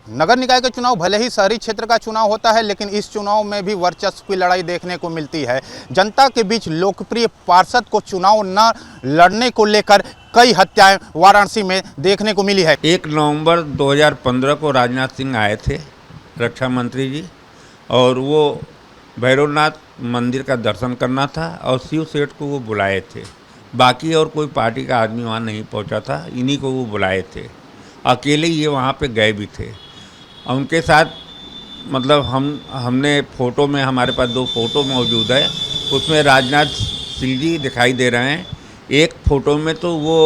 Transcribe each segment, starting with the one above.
नगर निकाय का चुनाव भले ही शहरी क्षेत्र का चुनाव होता है, लेकिन इस चुनाव में भी वर्चस्व की लड़ाई देखने को मिलती है। जनता के बीच लोकप्रिय पार्षद को चुनाव न लड़ने को लेकर कई हत्याएं वाराणसी में देखने को मिली है। 1 नवंबर 2015 को राजनाथ सिंह आए थे, रक्षा मंत्री जी, और वो भैरवनाथ मंदिर का दर्शन करना था और शिव सेठ को वो बुलाए थे। बाकी और कोई पार्टी का आदमी वहाँ नहीं पहुँचा था, इन्हीं को वो बुलाए थे। अकेले ये वहाँ पे गए भी थे। उनके साथ मतलब हमने फ़ोटो में, हमारे पास 2 फ़ोटो मौजूद है, उसमें राजनाथ सिंह जी दिखाई दे रहे हैं। एक फ़ोटो में तो वो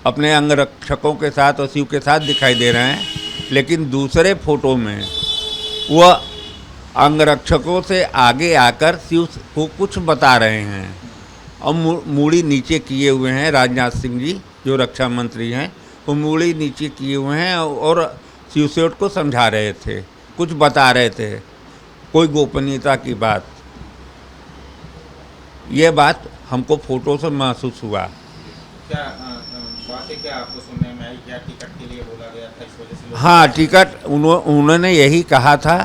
अपने अंगरक्षकों के साथ और शिव के साथ दिखाई दे रहे हैं, लेकिन दूसरे फ़ोटो में वह अंगरक्षकों से आगे आकर शिव को कुछ बता रहे हैं और मूड़ी नीचे किए हुए हैं। राजनाथ सिंह जी जो रक्षा मंत्री हैं, वो मूड़ी नीचे किए हुए हैं और शिव सेठ को समझा रहे थे, कुछ बता रहे थे, कोई गोपनीयता की बात। ये बात हमको फोटो से महसूस हुआ। क्या बातें क्या आपको सुनने में आई? क्या टिकट के लिए बोला गया था, इस वजह से? हाँ, टिकट उन्होंने यही कहा था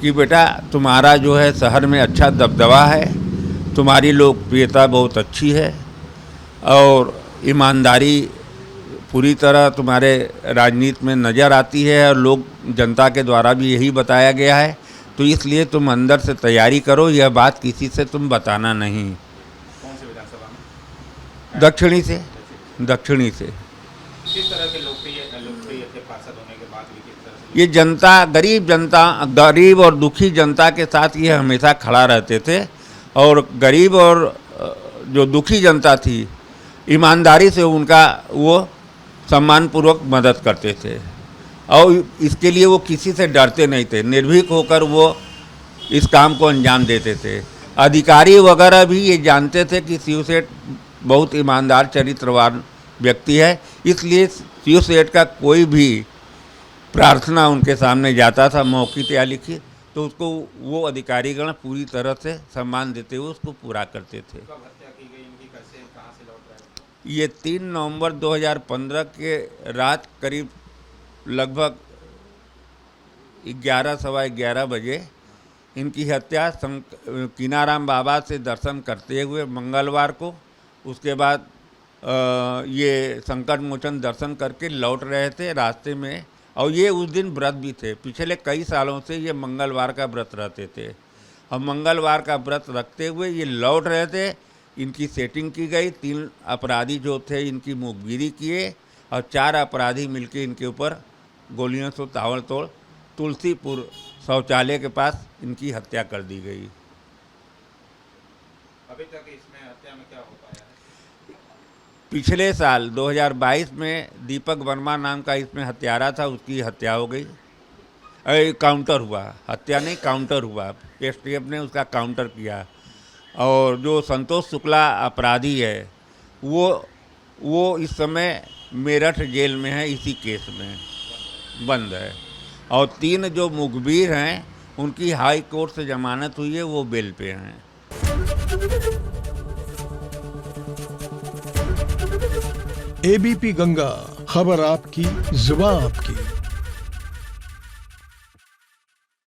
कि बेटा तुम्हारा जो है शहर में अच्छा दबदबा है, तुम्हारी लोकप्रियता बहुत अच्छी है और ईमानदारी पूरी तरह तुम्हारे राजनीति में नज़र आती है और लोग जनता के द्वारा भी यही बताया गया है, तो इसलिए तुम अंदर से तैयारी करो, यह बात किसी से तुम बताना नहीं। कौन से विधानसभा में? दक्षिणी से। किस तरह के लोकप्रिय थे पार्षद होने के बाद भी? किस तरह से ये जनता, गरीब और दुखी जनता के साथ ये हमेशा खड़ा रहते थे और गरीब और जो दुखी जनता थी, ईमानदारी से उनका वो सम्मानपूर्वक मदद करते थे और इसके लिए वो किसी से डरते नहीं थे। निर्भीक होकर वो इस काम को अंजाम देते थे। अधिकारी वगैरह भी ये जानते थे कि शिव सेठ बहुत ईमानदार चरित्रवान व्यक्ति है, इसलिए शिव सेठ का कोई भी प्रार्थना उनके सामने जाता था मौखिक या लिखित, तो उसको वो अधिकारीगण पूरी तरह से सम्मान देते हुए उसको पूरा करते थे। कब हत्या की गई इनकी? कैसे, कहाँ से लौट रहे थे? ये 3 नवंबर 2015 के रात करीब लगभग 11 सवा 11 बजे इनकी हत्या कीनाराम बाबा से दर्शन करते हुए मंगलवार को, उसके बाद ये संकट मोचन दर्शन करके लौट रहे थे रास्ते में, और ये उस दिन व्रत भी थे। पिछले कई सालों से ये मंगलवार का व्रत रहते थे और मंगलवार का व्रत रखते हुए ये लौट रहे थे। इनकी सेटिंग की गई, 3 अपराधी जो थे इनकी मुखबिरी किए और 4 अपराधी मिलकर इनके ऊपर गोलियों से ताबड़तोड़ तुलसीपुर शौचालय के पास इनकी हत्या कर दी गई। अभी तक इसमें हत्या में क्या हो पाया है? पिछले साल 2022 में दीपक वर्मा नाम का इसमें हत्यारा था, उसकी हत्या हो गई। काउंटर हुआ, हत्या नहीं काउंटर हुआ, एसटीएफ ने उसका काउंटर किया। और जो संतोष शुक्ला अपराधी है वो इस समय मेरठ जेल में है, इसी केस में बंद है। और 3 जो मुखबिर हैं उनकी हाई कोर्ट से जमानत हुई है, वो बेल पे हैं। एबीपी गंगा, खबर आपकी, जुबान आपकी।